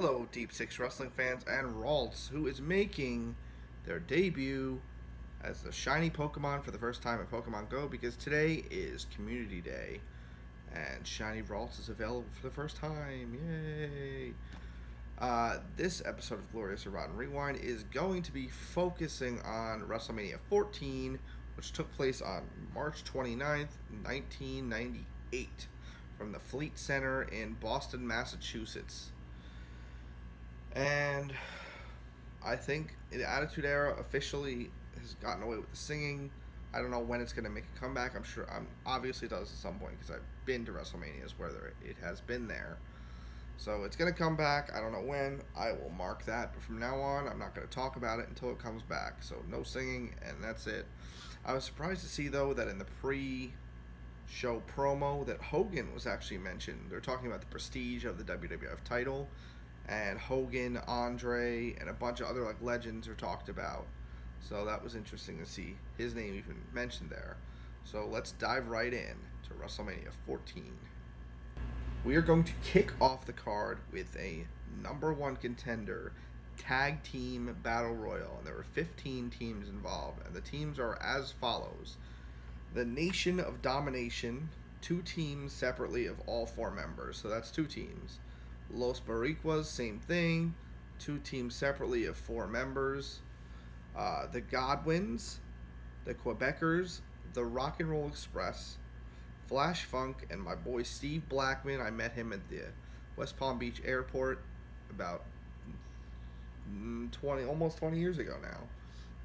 Hello, Deep Six Wrestling fans and Ralts, who is making their debut as the shiny Pokemon for the first time in Pokemon Go because today is Community Day and Shiny Ralts is available for the first time. Yay! This episode of Glorious or Rotten Rewind is going to be focusing on WrestleMania 14, which took place on March 29th, 1998, from the Fleet Center in Boston, Massachusetts. And I think the Attitude Era officially has gotten away with the singing. I don't know when it's going to make a comeback. I'm sure obviously it does at some point because I've been to WrestleManias where it has been there. So it's going to come back. I don't know when. I will mark that. But from now on, I'm not going to talk about it until it comes back. So no singing, and that's it. I was surprised to see, though, that in the pre-show promo that Hogan was actually mentioned. They're talking about the prestige of the WWF title. And Hogan, Andre, and a bunch of other legends are talked about. So that was interesting to see his name even mentioned there. So let's dive right in to WrestleMania 14. We are going to kick off the card with a number one contender tag team battle royal. And there were 15 teams involved. And the teams are as follows. The Nation of Domination, 2 teams separately of all 4 members. So that's 2 teams. Los Boricuas, same thing. 2 teams separately of 4 members. The Godwins, the Quebecers, the Rock and Roll Express, Flash Funk, and my boy Steve Blackman. I met him at the West Palm Beach airport about almost 20 years ago now.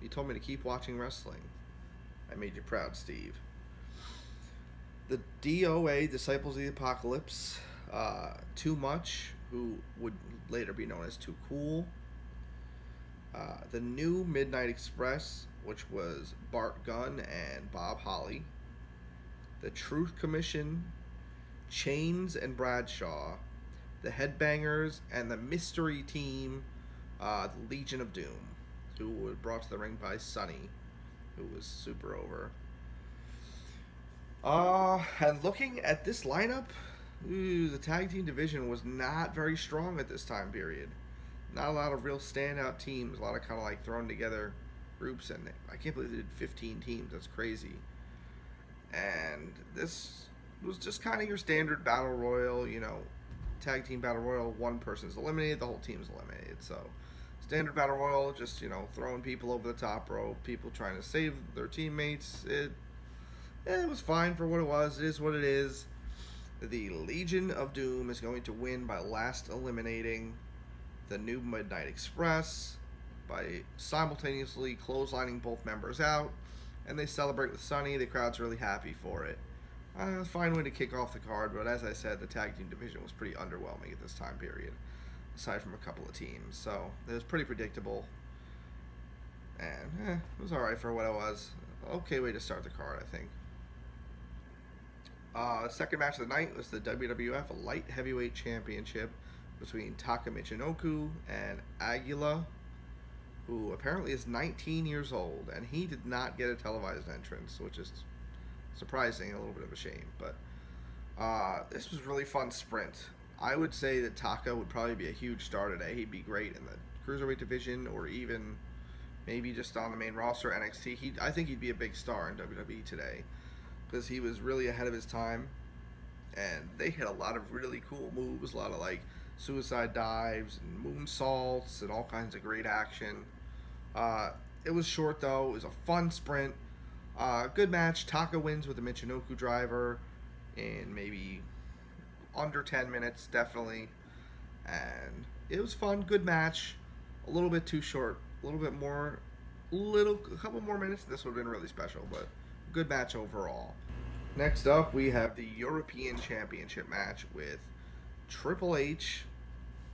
He told me to keep watching wrestling. I made you proud, Steve. The DOA, Disciples of the Apocalypse, Too Much, who would later be known as Too Cool. The New Midnight Express, which was Bart Gunn and Bob Holly. The Truth Commission, Chains and Bradshaw. The Headbangers, and the Mystery Team, the Legion of Doom, who were brought to the ring by Sonny, who was super over. And looking at this lineup, the tag team division was not very strong at this time period. Not a lot of real standout teams. A lot of kind of thrown together groups, and I can't believe they did 15 teams. That's crazy. And this was just kind of your standard battle royal, tag team battle royal. One person's eliminated, the whole team's eliminated. So standard battle royal, just throwing people over the top rope, people trying to save their teammates. It was fine for what it was. It is what it is. The Legion of Doom is going to win by last eliminating the New Midnight Express by simultaneously clotheslining both members out, and they celebrate with Sonny. The crowd's really happy for it. Fine way to kick off the card, but as I said, the tag team division was pretty underwhelming at this time period, aside from a couple of teams. So it was pretty predictable, and it was alright for what it was. Okay way to start the card, I think. Second match of the night was the WWF Light Heavyweight Championship between Taka Michinoku and Aguila, who apparently is 19 years old, and he did not get a televised entrance, which is surprising, a little bit of a shame. But this was a really fun sprint. I would say that Taka would probably be a huge star today. He'd be great in the Cruiserweight division, or even maybe just on the main roster, NXT. I think he'd be a big star in WWE today, because he was really ahead of his time, and they hit a lot of really cool moves, a lot of suicide dives and moonsaults and all kinds of great action. It was short though. It was a fun sprint. Good match. Taka wins with the Michinoku driver in maybe under 10 minutes, definitely. And it was fun. Good match. A little bit too short. A little bit more. A couple more minutes. This would have been really special, but good match overall. Next up, we have the European Championship match with Triple H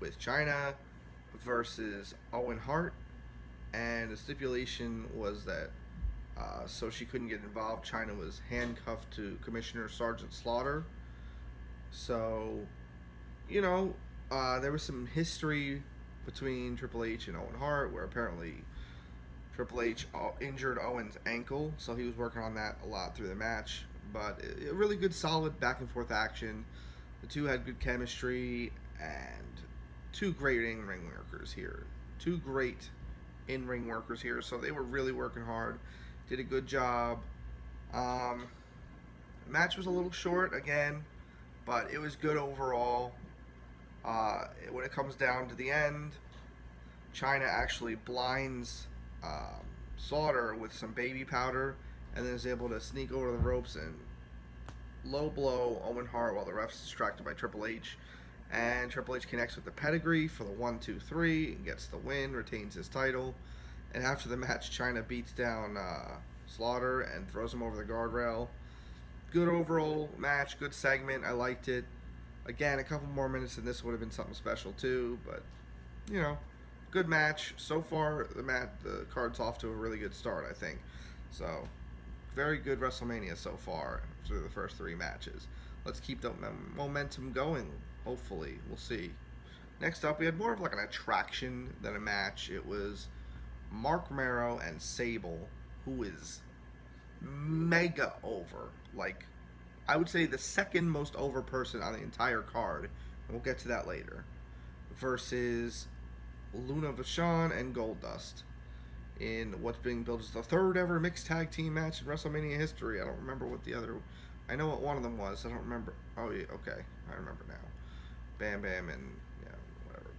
with Chyna versus Owen Hart, and the stipulation was that so she couldn't get involved, Chyna was handcuffed to Commissioner Sergeant Slaughter. So, there was some history between Triple H and Owen Hart, where apparently Triple H injured Owen's ankle, so he was working on that a lot through the match. But a really good, solid back and forth action. The two had good chemistry, and two great in-ring workers here. Two great in-ring workers here. So they were really working hard. Did a good job. Um, Match was a little short again, but it was good overall. When it comes down to the end, China actually blinds Slaughter with some baby powder, and then is able to sneak over the ropes and low blow Owen Hart while the ref's distracted by Triple H. And Triple H connects with the pedigree for the 1-2-3 and gets the win, retains his title. And after the match, China beats down Slaughter and throws him over the guardrail. Good overall match, good segment. I liked it. Again, a couple more minutes than this would have been something special too, but you know, good match so far. The card's off to a really good start, I think. So, very good WrestleMania so far through the first three matches. Let's keep the momentum going. Hopefully, we'll see. Next up, we had more of like an attraction than a match. It was Mark Mero and Sable, who is mega over. Like, I would say the second most over person on the entire card, and we'll get to that later, versus Luna Vachon and Goldust in what's being billed as the third ever mixed tag team match in WrestleMania history. I don't remember what the other... I know what one of them was. I don't remember... Oh, yeah, okay. I remember now. Bam Bam and... yeah, whatever.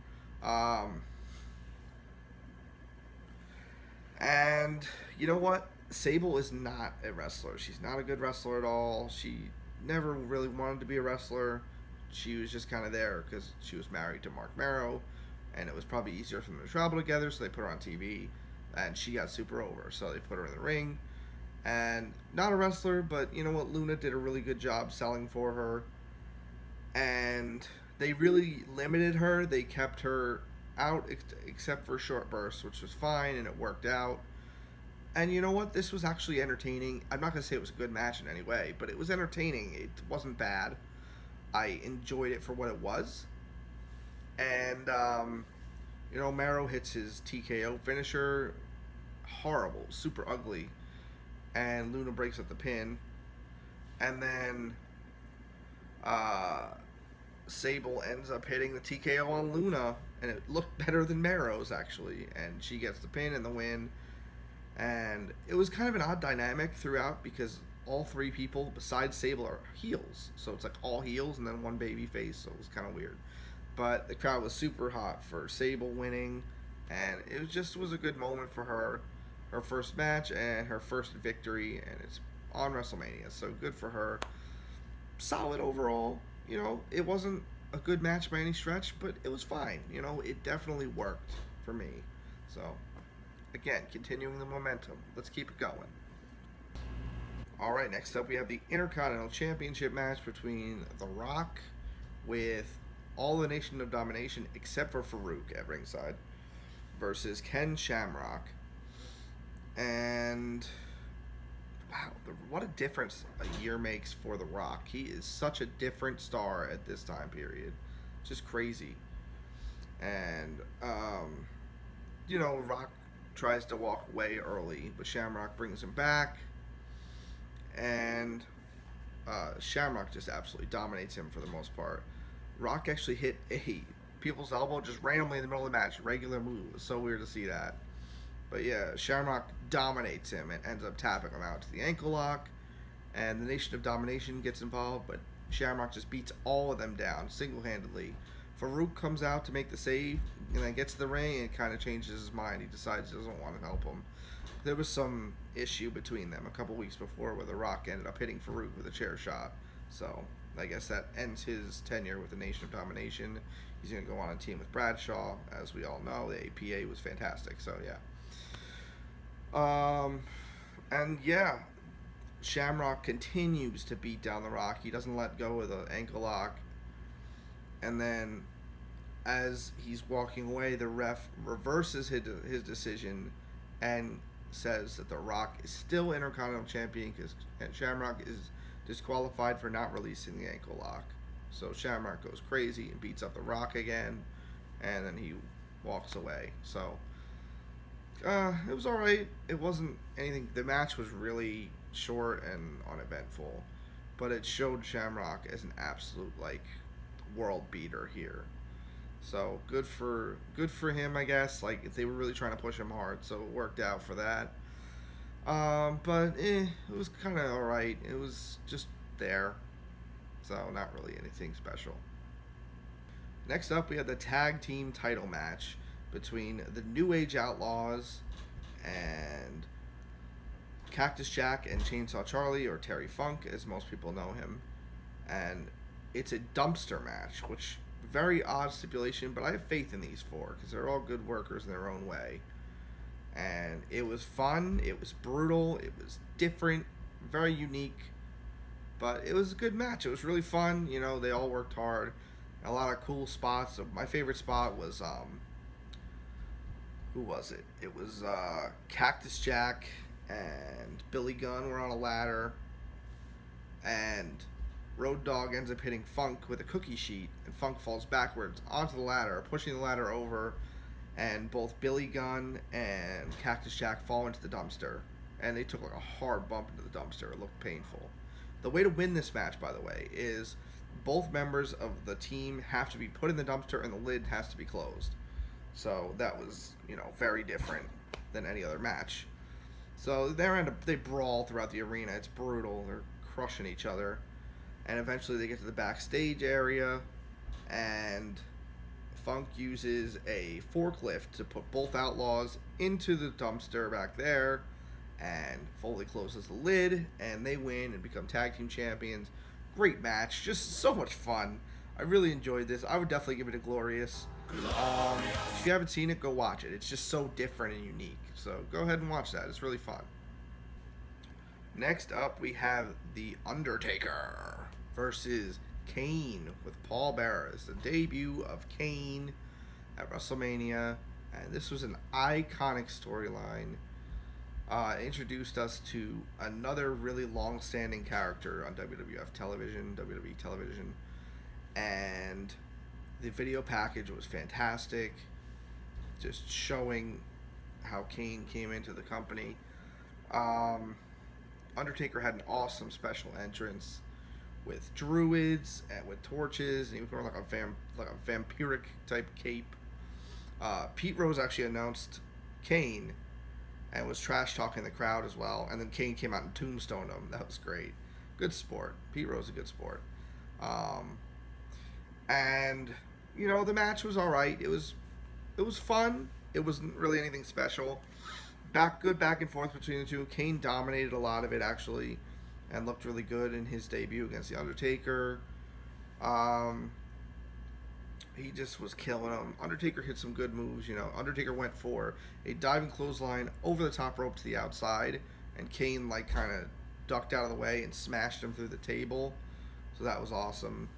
And you know what? Sable is not a wrestler. She's not a good wrestler at all. She never really wanted to be a wrestler. She was just kind of there because she was married to Mark Mero, and it was probably easier for them to travel together, so they put her on TV, and she got super over, so they put her in the ring. And not a wrestler, but you know what? Luna did a really good job selling for her, and they really limited her. They kept her out except for short bursts, which was fine, and it worked out. And you know what? This was actually entertaining. I'm not going to say it was a good match in any way, but it was entertaining. It wasn't bad. I enjoyed it for what it was. And, you know, Mero hits his TKO finisher. Horrible. Super ugly. And Luna breaks up the pin. And then Sable ends up hitting the TKO on Luna. And it looked better than Mero's, actually. And she gets the pin and the win. And it was kind of an odd dynamic throughout because all three people besides Sable are heels. So it's like all heels and then one baby face. So it was kind of weird. But the crowd was super hot for Sable winning. And it was a good moment for her. Her first match and her first victory. And it's on WrestleMania. So good for her. Solid overall. You know, it wasn't a good match by any stretch, but it was fine. You know, it definitely worked for me. So... again, continuing the momentum. Let's keep it going. Alright, next up we have the Intercontinental Championship match between The Rock with all the Nation of Domination except for Farouk at ringside versus Ken Shamrock. And wow, what a difference a year makes for The Rock. He is such a different star at this time period. Just crazy. And, you know, Rock tries to walk away early, but Shamrock brings him back, and Shamrock just absolutely dominates him for the most part. Rock actually hit a people's elbow just randomly in the middle of the match, regular move. It was so weird to see that. But yeah, Shamrock dominates him and ends up tapping him out to the ankle lock, and the Nation of Domination gets involved, but Shamrock just beats all of them down single-handedly. Farouk comes out to make the save, and then gets to the ring and kind of changes his mind. He decides he doesn't want to help him. There was some issue between them a couple weeks before where The Rock ended up hitting Farouk with a chair shot. So I guess that ends his tenure with the Nation of Domination. He's going to go on a team with Bradshaw. As we all know, the APA was fantastic. So yeah. And yeah, Shamrock continues to beat down The Rock. He doesn't let go of the ankle lock. And then, as he's walking away, the ref reverses his decision and says that The Rock is still Intercontinental Champion because Shamrock is disqualified for not releasing the ankle lock. So Shamrock goes crazy and beats up The Rock again, and then he walks away. So, it was alright. It wasn't anything. The match was really short and uneventful, but it showed Shamrock as an absolute, like, world beater here. So good for him, I guess. Like if they were really trying to push him hard, so it worked out for that. But it was kind of all right. It was just there, so not really anything special. Next up, we had the tag team title match between the New Age Outlaws and Cactus Jack and Chainsaw Charlie, or Terry Funk, as most people know him. And it's a dumpster match, which very odd stipulation, but I have faith in these four because they're all good workers in their own way. And it was fun, it was brutal, it was different, very unique, but it was a good match. It was really fun. You know, they all worked hard. A lot of cool spots. My favorite spot was who was it? It was Cactus Jack and Billy Gunn were on a ladder, and Road Dogg ends up hitting Funk with a cookie sheet, and Funk falls backwards onto the ladder, pushing the ladder over, and both Billy Gunn and Cactus Jack fall into the dumpster, and they took like a hard bump into the dumpster. It looked painful. The way to win this match, by the way, is both members of the team have to be put in the dumpster and the lid has to be closed. So that was, you know, very different than any other match. So they brawl throughout the arena. It's brutal. They're crushing each other. And eventually they get to the backstage area, and Funk uses a forklift to put both Outlaws into the dumpster back there, and Foley closes the lid, and they win and become tag team champions. Great match, just so much fun. I really enjoyed this. I would definitely give it a glorious. If you haven't seen it, go watch it. It's just so different and unique. So go ahead and watch that. It's really fun. Next up, we have The Undertaker versus Kane with Paul Bearer. It's the debut of Kane at WrestleMania, and this was an iconic storyline. Introduced us to another really long-standing character on WWF television, WWE television, and the video package was fantastic, just showing how Kane came into the company. Undertaker had an awesome special entrance with druids and with torches, and he was wearing like a vampiric type cape. Pete Rose actually announced Kane and was trash talking the crowd as well, and then Kane came out and tombstoned him. That was great. Good sport. Pete Rose is a good sport. And you know, the match was all right. It was fun. It wasn't really anything special. Good back and forth between the two. Kane dominated a lot of it actually, and looked really good in his debut against the Undertaker. He just was killing him. Undertaker hit some good moves. You know, Undertaker went for a diving clothesline over the top rope to the outside, and Kane like kind of ducked out of the way and smashed him through the table. So that was awesome.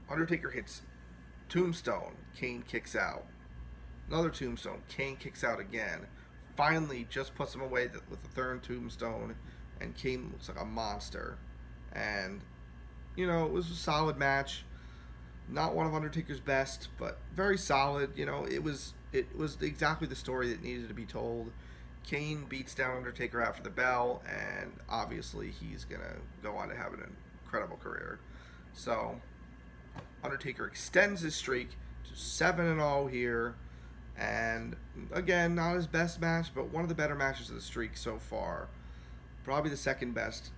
Undertaker hits tombstone. Kane kicks out. Another tombstone. Kane kicks out again. Finally, just puts him away with the third tombstone, and Kane looks like a monster. And you know, it was a solid match. Not one of Undertaker's best, but very solid. You know, it was exactly the story that needed to be told. Kane beats down Undertaker after the bell, and obviously he's gonna go on to have an incredible career. So Undertaker extends his streak to 7-0 here, and again, not his best match, but one of the better matches of the streak so far. Probably the second best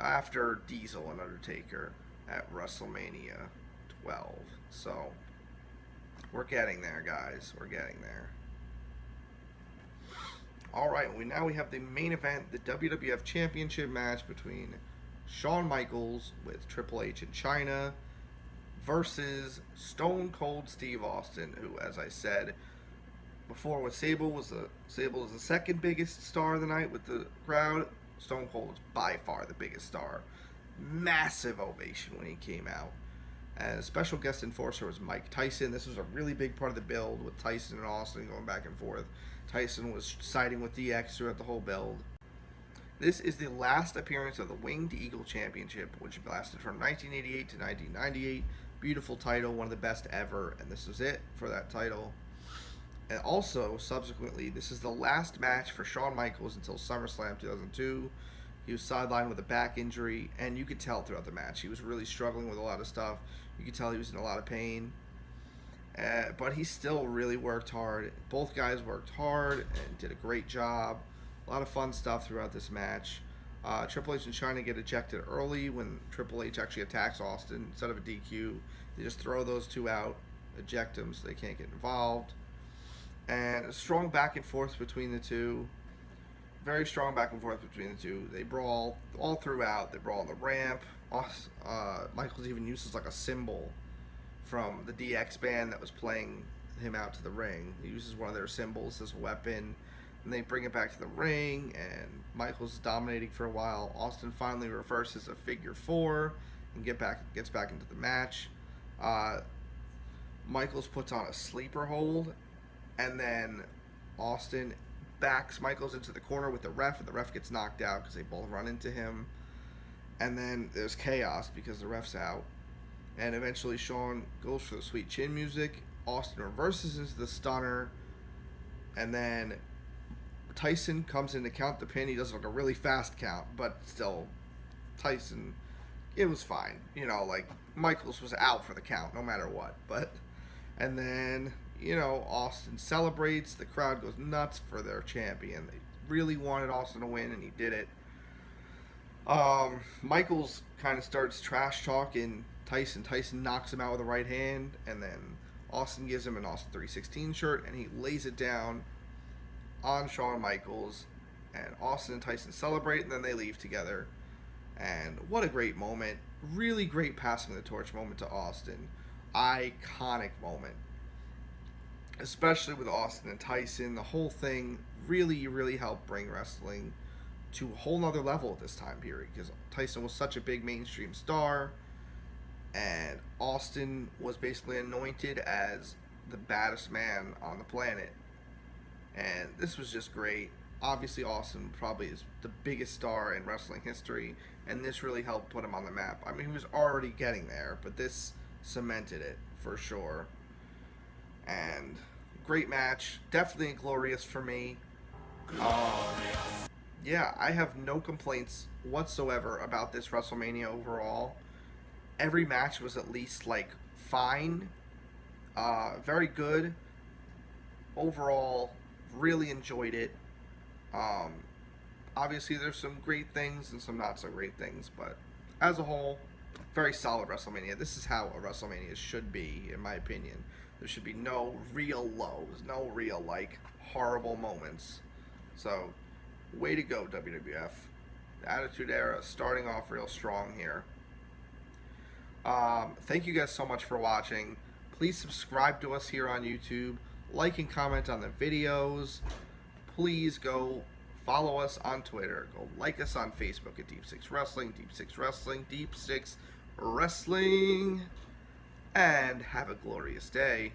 after Diesel and Undertaker at WrestleMania 12. So we're getting there, guys. We're getting there. All right, now we have the main event, the WWF Championship match between Shawn Michaels with Triple H in China versus Stone Cold Steve Austin, who, as I said before, with Sable was the second biggest star of the night with the crowd. Stone Cold was by far the biggest star. Massive ovation when he came out. And a special guest enforcer was Mike Tyson. This was a really big part of the build with Tyson and Austin going back and forth. Tyson was siding with DX throughout the whole build. This is the last appearance of the Winged Eagle Championship, which lasted from 1988 to 1998. Beautiful title, one of the best ever, and this was it for that title. And also, subsequently, this is the last match for Shawn Michaels until SummerSlam 2002. He was sidelined with a back injury, and you could tell throughout the match he was really struggling with a lot of stuff. You could tell he was in a lot of pain. But he still really worked hard. Both guys worked hard and did a great job. A lot of fun stuff throughout this match. Triple H and China get ejected early when Triple H actually attacks Austin. Instead of a DQ, they just throw those two out, eject them so they can't get involved. And a strong back and forth between the two. Very strong back and forth between the two. They brawl all throughout. They brawl on the ramp. Michaels even uses like a cymbal from the DX band that was playing him out to the ring. He uses one of their cymbals as a weapon, and they bring it back to the ring, and Michaels is dominating for a while. Austin finally reverses a figure four and gets back into the match. Michaels puts on a sleeper hold, and then Austin backs Michaels into the corner with the ref, and the ref gets knocked out because they both run into him. And then there's chaos because the ref's out. And eventually Shawn goes for the sweet chin music. Austin reverses into the stunner. And then Tyson comes in to count the pin. He does like a really fast count, but still, Tyson, it was fine. You know, like, Michaels was out for the count no matter what. And then, you know, Austin celebrates. The crowd goes nuts for their champion. They really wanted Austin to win, and he did it. Michaels kind of starts trash talking Tyson. Tyson knocks him out with a right hand, and then Austin gives him an Austin 316 shirt, and he lays it down on Shawn Michaels. And Austin and Tyson celebrate, and then they leave together. And what a great moment. Really great passing the torch moment to Austin. Iconic moment. Especially with Austin and Tyson. The whole thing really, really helped bring wrestling to a whole nother level at this time period, because Tyson was such a big mainstream star, and Austin was basically anointed as the baddest man on the planet. And this was just great. Obviously, Austin probably is the biggest star in wrestling history, and this really helped put him on the map. I mean, he was already getting there, but this cemented it for sure. And great match. Definitely glorious for me. Yeah, I have no complaints whatsoever about this WrestleMania overall. Every match was at least, like, fine. Very good. Overall, really enjoyed it. Obviously, there's some great things and some not so great things, but as a whole, very solid WrestleMania. This is how a WrestleMania should be, in my opinion. There should be no real lows, no real, like, horrible moments. So, way to go, WWF. The Attitude Era starting off real strong here. Thank you guys so much for watching. Please subscribe to us here on YouTube. Like and comment on the videos. Please go follow us on Twitter. Go like us on Facebook at Deep Six Wrestling, Deep Six Wrestling, Deep Six Wrestling. And have a glorious day.